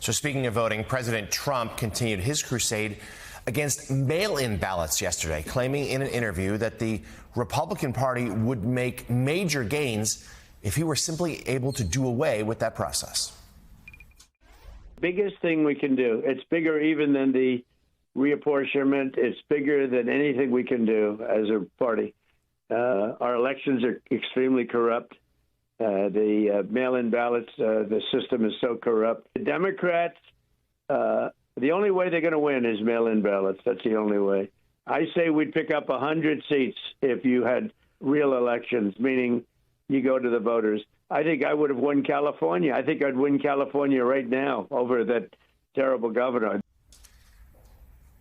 So speaking of voting, President Trump continued his crusade against mail-in ballots yesterday, claiming in an interview that the Republican Party would make major gains if he were simply able to do away with that process. Biggest thing we can do. It's bigger even than the reapportionment. It's bigger than anything we can do as a party. Our elections are extremely corrupt. The mail-in ballots, the system is so corrupt. The Democrats, the only way they're going to win is mail-in ballots. That's the only way. I say we'd pick up 100 seats if you had real elections, meaning you go to the voters. I think I would have won California. I think I'd win California right now over that terrible governor.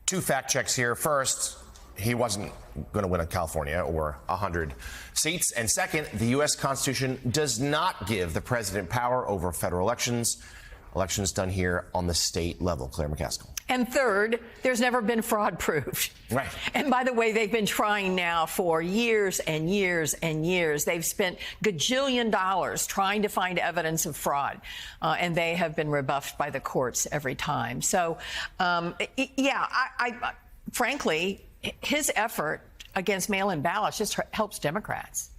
Two fact checks here. First, he wasn't going to win in California or 100 seats. And second, the U.S. Constitution does not give the president power over federal elections. Elections done here on the state level. Claire McCaskill. And third, there's never been fraud proved. Right. And by the way, they've been trying now for years and years and years. They've spent gajillion dollars trying to find evidence of fraud, and they have been rebuffed by the courts every time. So, frankly, his effort against mail-in ballots just helps Democrats.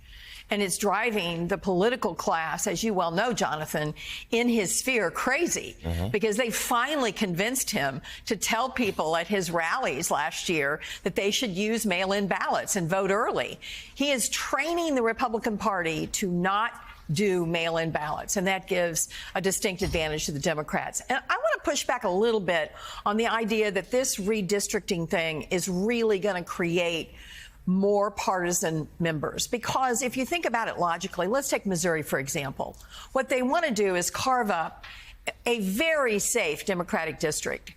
And it's driving the political class, as you well know, Jonathan, in his sphere crazy, because they finally convinced him to tell people at his rallies last year that they should use mail-in ballots and vote early. He is training the Republican Party to not do mail-in ballots, and that gives a distinct advantage to the Democrats. And I want to push back a little bit on the idea that this redistricting thing is really going to create more partisan members, because if you think about it logically, let's take Missouri, for example. What they want to do is carve up a very safe Democratic district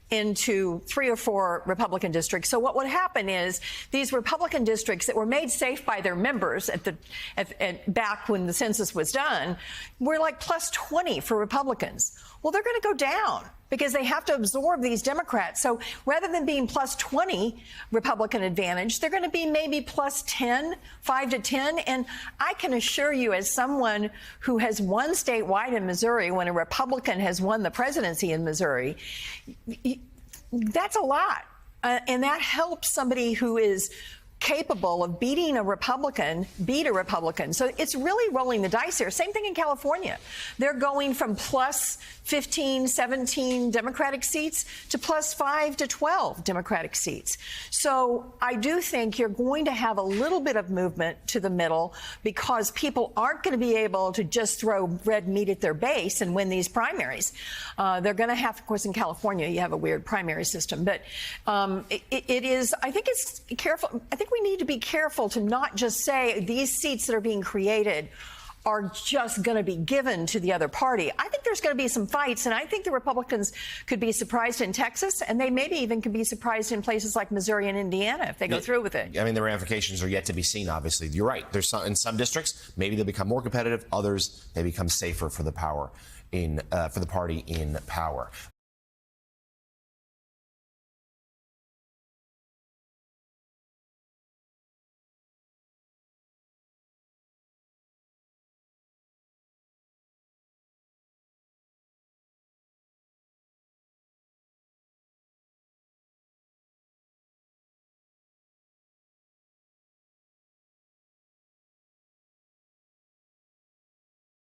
into 3 or 4 Republican districts. So what would happen is these Republican districts that were made safe by their members back when the census was done were like plus 20 for Republicans. Well, they're going to go down because they have to absorb these Democrats. So rather than being plus 20 Republican advantage, they're going to be maybe plus 10, 5 to 10. And I can assure you, as someone who has won statewide in Missouri, when a Republican has won the presidency in Missouri, that's a lot. And that helps somebody who is capable of beating a Republican, beat a Republican. So it's really rolling the dice here. Same thing in California. They're going from plus 15, 17 Democratic seats to plus 5 to 12 Democratic seats. So I do think you're going to have a little bit of movement to the middle, because people aren't going to be able to just throw red meat at their base and win these primaries. They're going to have, of course, in California, you have a weird primary system. But it is, I think it's careful. I think we need to be careful to not just say these seats that are being created are just going to be given to the other party. I think there's going to be some fights, and I think the Republicans could be surprised in Texas, and they maybe even could be surprised in places like Missouri and Indiana if they go through with it. I mean, the ramifications are yet to be seen, obviously. You're right. There's some, in some districts, maybe they'll become more competitive. Others, they become safer for the power for the party in power.